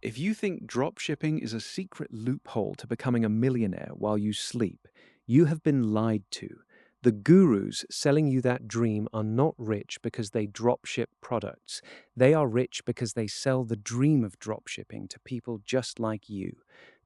If you think dropshipping is a secret loophole to becoming a millionaire while you sleep, you have been lied to. The gurus selling you that dream are not rich because they dropship products. They are rich because they sell the dream of dropshipping to people just like you.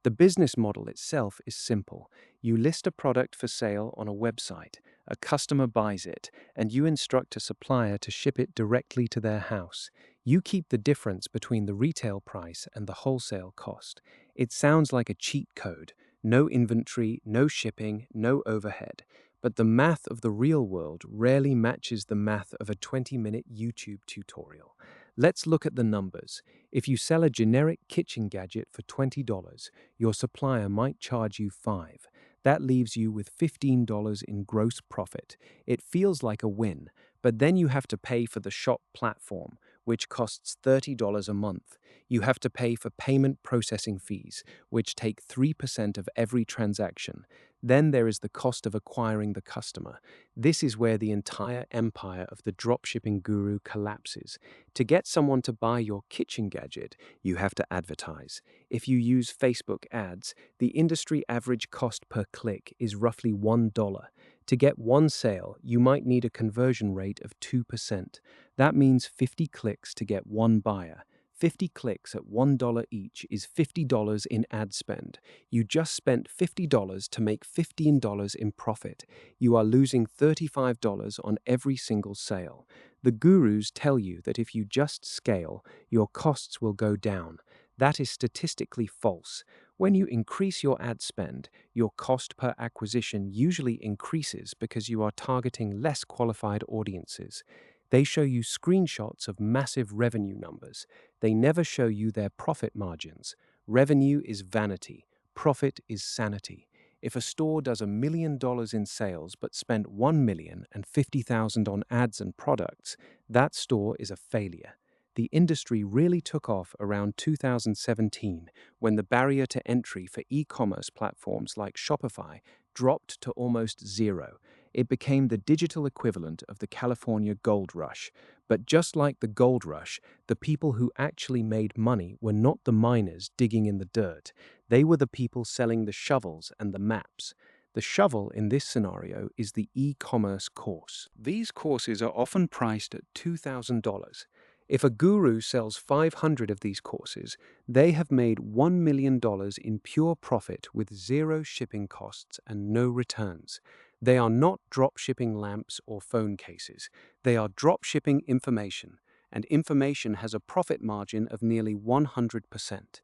The business model itself is simple. You list a product for sale on a website, a customer buys it, and you instruct a supplier to ship it directly to their house. You keep the difference between the retail price and the wholesale cost. It sounds like a cheat code. No inventory, no shipping, no overhead. But the math of the real world rarely matches the math of a 20-minute YouTube tutorial. Let's look at the numbers. If you sell a generic kitchen gadget for $20, your supplier might charge you $5. That leaves you with $15 in gross profit. It feels like a win, but then you have to pay for the shop platform, which costs $30 a month. You have to pay for payment processing fees, which take 3% of every transaction. Then there is the cost of acquiring the customer. This is where the entire empire of the dropshipping guru collapses. To get someone to buy your kitchen gadget, you have to advertise. If you use Facebook ads, the industry average cost per click is roughly $1. To get one sale, you might need a conversion rate of 2%. That means 50 clicks to get one buyer. 50 clicks at $1 each is $50 in ad spend. You just spent $50 to make $15 in profit. You are losing $35 on every single sale. The gurus tell you that if you just scale, your costs will go down. That is statistically false. When you increase your ad spend, your cost per acquisition usually increases because you are targeting less qualified audiences. They show you screenshots of massive revenue numbers. They never show you their profit margins. Revenue is vanity. Profit is sanity. If a store does $1 million in sales but spent $1,050,000 on ads and products, that store is a failure. The industry really took off around 2017 when the barrier to entry for e-commerce platforms like Shopify dropped to almost zero. It became the digital equivalent of the California gold rush. But just like the gold rush, the people who actually made money were not the miners digging in the dirt. They were the people selling the shovels and the maps. The shovel in this scenario is the e-commerce course. These courses are often priced at $2,000. If a guru sells 500 of these courses, they have made $1 million in pure profit with zero shipping costs and no returns. They are not drop shipping lamps or phone cases. They are drop shipping information, and information has a profit margin of nearly 100%.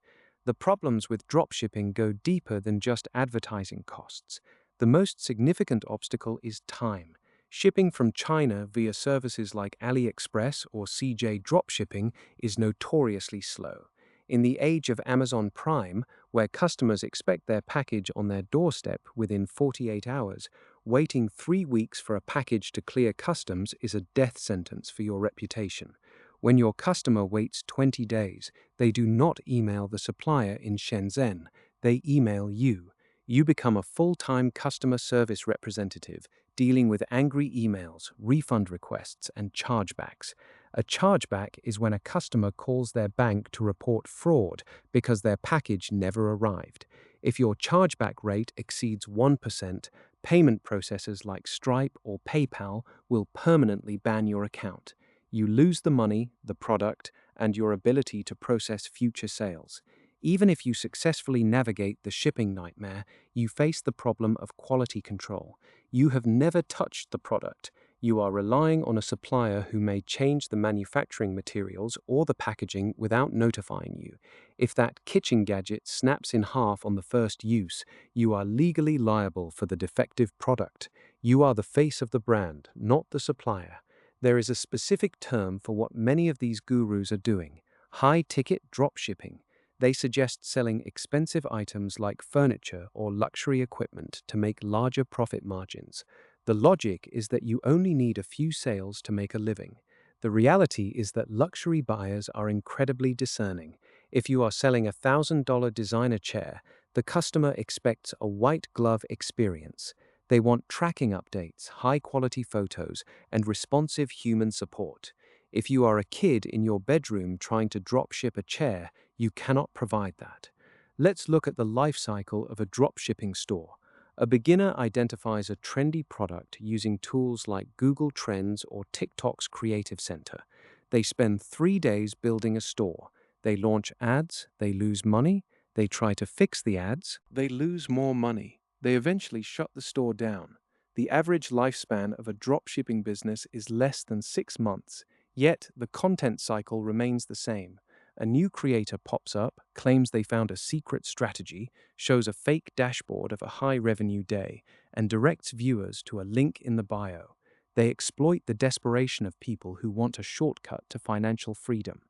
The problems with drop shipping go deeper than just advertising costs. The most significant obstacle is time. Shipping from China via services like AliExpress or CJ Dropshipping is notoriously slow. In the age of Amazon Prime, where customers expect their package on their doorstep within 48 hours, waiting 3 weeks for a package to clear customs is a death sentence for your reputation. When your customer waits 20 days, they do not email the supplier in Shenzhen, they email you. You become a full-time customer service representative dealing with angry emails, refund requests, and chargebacks. A chargeback is when a customer calls their bank to report fraud because their package never arrived. If your chargeback rate exceeds 1%, payment processors like Stripe or PayPal will permanently ban your account. You lose the money, the product, and your ability to process future sales. Even if you successfully navigate the shipping nightmare, you face the problem of quality control. You have never touched the product. You are relying on a supplier who may change the manufacturing materials or the packaging without notifying you. If that kitchen gadget snaps in half on the first use, you are legally liable for the defective product. You are the face of the brand, not the supplier. There is a specific term for what many of these gurus are doing: high-ticket dropshipping. They suggest selling expensive items like furniture or luxury equipment to make larger profit margins. The logic is that you only need a few sales to make a living. The reality is that luxury buyers are incredibly discerning. If you are selling a $1,000 designer chair, the customer expects a white glove experience. They want tracking updates, high-quality photos, and responsive human support. If you are a kid in your bedroom trying to drop ship a chair, You cannot provide that. Let's look at the life cycle of a dropshipping store. A beginner identifies a trendy product using tools like Google Trends or TikTok's Creative Center. They spend 3 days building a store. They launch ads, they lose money, they try to fix the ads, they lose more money. They eventually shut the store down. The average lifespan of a dropshipping business is less than 6 months, yet the content cycle remains the same. A new creator pops up, claims they found a secret strategy, shows a fake dashboard of a high revenue day, and directs viewers to a link in the bio. They exploit the desperation of people who want a shortcut to financial freedom.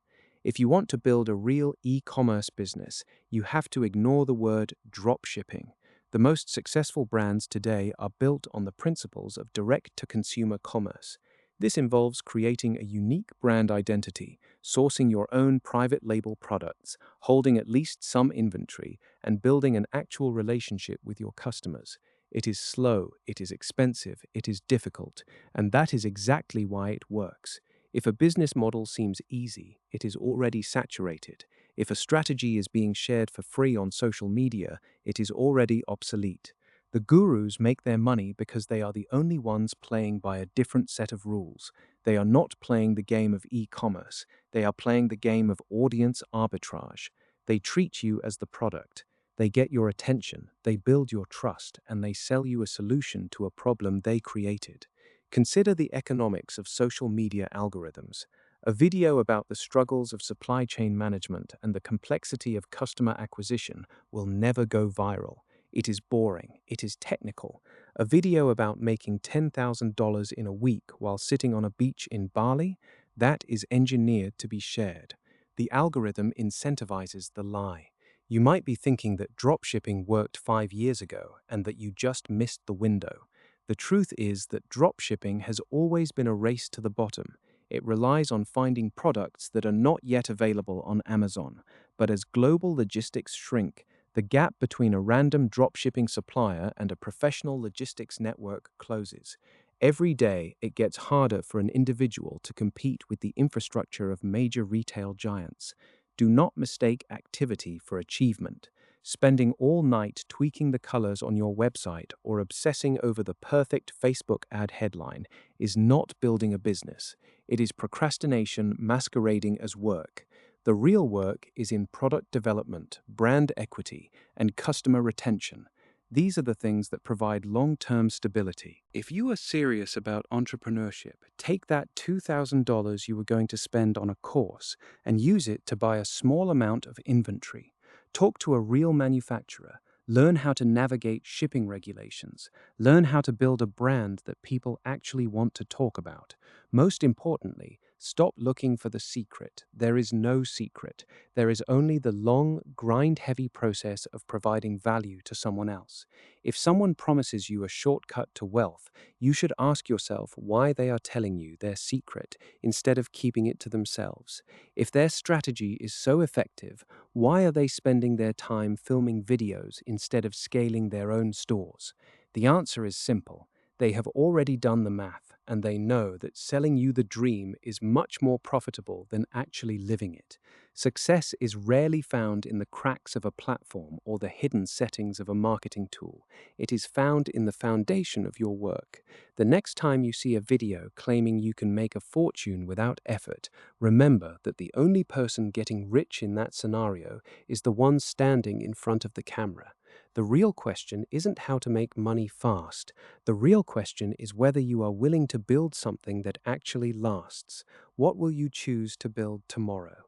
If you want to build a real e-commerce business, you have to ignore the word dropshipping. The most successful brands today are built on the principles of direct-to-consumer commerce. This involves creating a unique brand identity, sourcing your own private label products, holding at least some inventory, and building an actual relationship with your customers. It is slow, it is expensive, it is difficult, and that is exactly why it works. If a business model seems easy, it is already saturated. If a strategy is being shared for free on social media, it is already obsolete. The gurus make their money because they are the only ones playing by a different set of rules. They are not playing the game of e-commerce. They are playing the game of audience arbitrage. They treat you as the product. They get your attention, they build your trust, and they sell you a solution to a problem they created. Consider the economics of social media algorithms. A video about the struggles of supply chain management and the complexity of customer acquisition will never go viral. It is boring. It is technical. A video about making $10,000 in a week while sitting on a beach in Bali? That is engineered to be shared. The algorithm incentivizes the lie. You might be thinking that dropshipping worked 5 years ago and that you just missed the window. The truth is that dropshipping has always been a race to the bottom. It relies on finding products that are not yet available on Amazon. But as global logistics shrink, the gap between a random dropshipping supplier and a professional logistics network closes. Every day, it gets harder for an individual to compete with the infrastructure of major retail giants. Do not mistake activity for achievement. Spending all night tweaking the colors on your website or obsessing over the perfect Facebook ad headline is not building a business. It is procrastination masquerading as work. The real work is in product development, brand equity, and customer retention. These are the things that provide long-term stability. If you are serious about entrepreneurship, take that $2,000 you were going to spend on a course and use it to buy a small amount of inventory. Talk to a real manufacturer. Learn how to navigate shipping regulations. Learn how to build a brand that people actually want to talk about. Most importantly, stop looking for the secret. There is no secret. There is only the long, grind-heavy process of providing value to someone else. If someone promises you a shortcut to wealth, you should ask yourself why they are telling you their secret instead of keeping it to themselves. If their strategy is so effective, why are they spending their time filming videos instead of scaling their own stores? The answer is simple. They have already done the math, and they know that selling you the dream is much more profitable than actually living it. Success is rarely found in the cracks of a platform or the hidden settings of a marketing tool. It is found in the foundation of your work. The next time you see a video claiming you can make a fortune without effort, remember that the only person getting rich in that scenario is the one standing in front of the camera. The real question isn't how to make money fast. The real question is whether you are willing to build something that actually lasts. What will you choose to build tomorrow?